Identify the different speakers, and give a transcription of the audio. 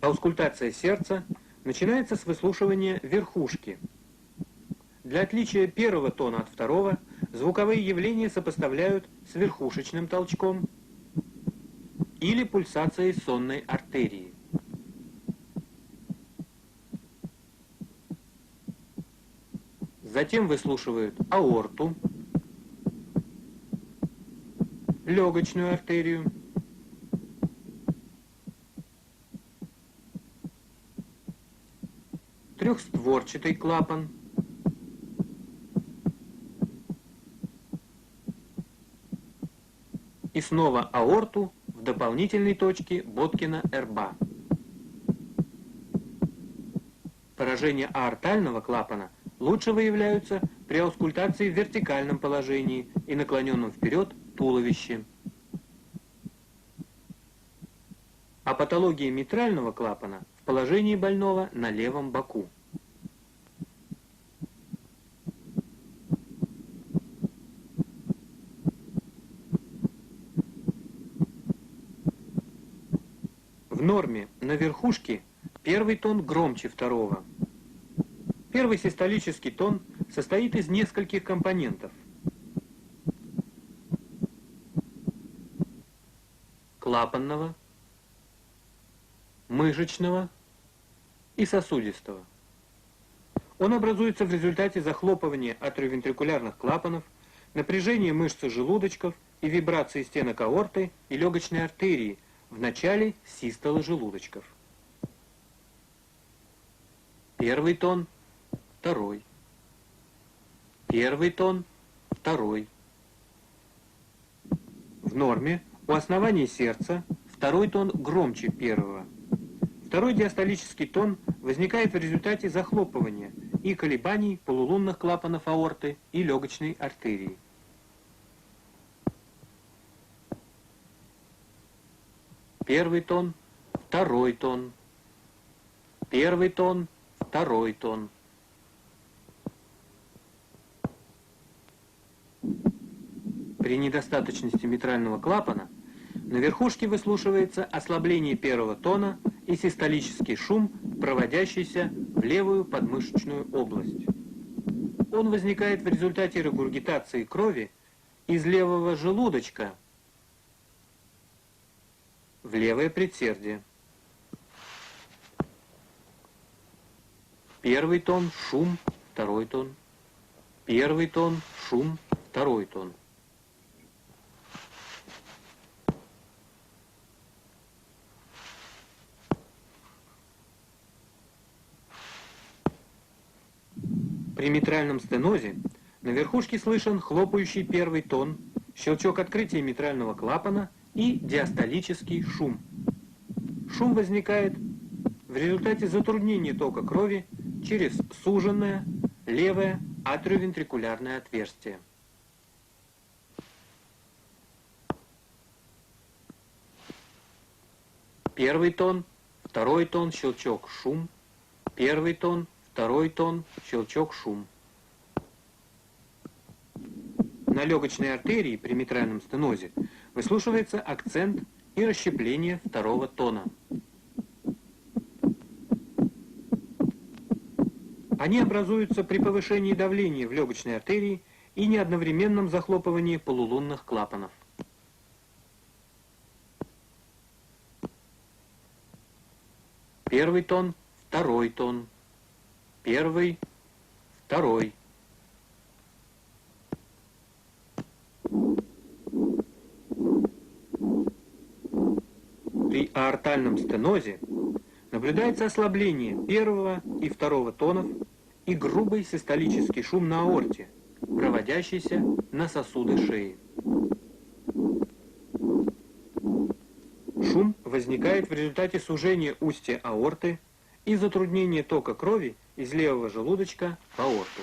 Speaker 1: Аускультация сердца начинается с выслушивания верхушки. Для отличия первого тона от второго звуковые явления сопоставляют с верхушечным толчком или пульсацией сонной артерии. Затем выслушивают аорту, легочную артерию, трехстворчатый клапан, и снова аорту в дополнительной точке Боткина-Эрба. Поражения аортального клапана лучше выявляются при аускультации в вертикальном положении и наклоненном вперед туловище. А патология митрального клапана в положении больного на левом боку. В норме на верхушке первый тон громче второго. Первый систолический тон состоит из нескольких компонентов. Клапанного, мышечного и сосудистого. Он образуется в результате захлопывания атриовентрикулярных клапанов, напряжения мышцы желудочков и вибрации стенок аорты и легочной артерии в начале систолы желудочков. Первый тон, второй. Первый тон, второй. В норме у основания сердца второй тон громче первого. Второй диастолический тон возникает в результате захлопывания и колебаний полулунных клапанов аорты и легочной артерии. Первый тон, второй тон. Первый тон, второй тон. При недостаточности митрального клапана на верхушке выслушивается ослабление первого тона и систолический шум, проводящийся в левую подмышечную область. Он возникает в результате регургитации крови из левого желудочка в левое предсердие. Первый тон, шум, второй тон. Первый тон, шум, второй тон. При митральном стенозе на верхушке слышен хлопающий первый тон, щелчок открытия митрального клапана и диастолический шум. Шум возникает в результате затруднения тока крови через суженное левое атриовентрикулярное отверстие. Первый тон, второй тон, щелчок, шум. Первый тон, второй тон, щелчок, шум. На легочной артерии при митральном стенозе выслушивается акцент и расщепление второго тона. Они образуются при повышении давления в легочной артерии и неодновременном захлопывании полулунных клапанов. Первый тон, второй тон. Первый, второй. При аортальном стенозе наблюдается ослабление первого и второго тонов и грубый систолический шум на аорте, проводящийся на сосуды шеи. Шум возникает в результате сужения устья аорты и затруднения тока крови из левого желудочка в аорту.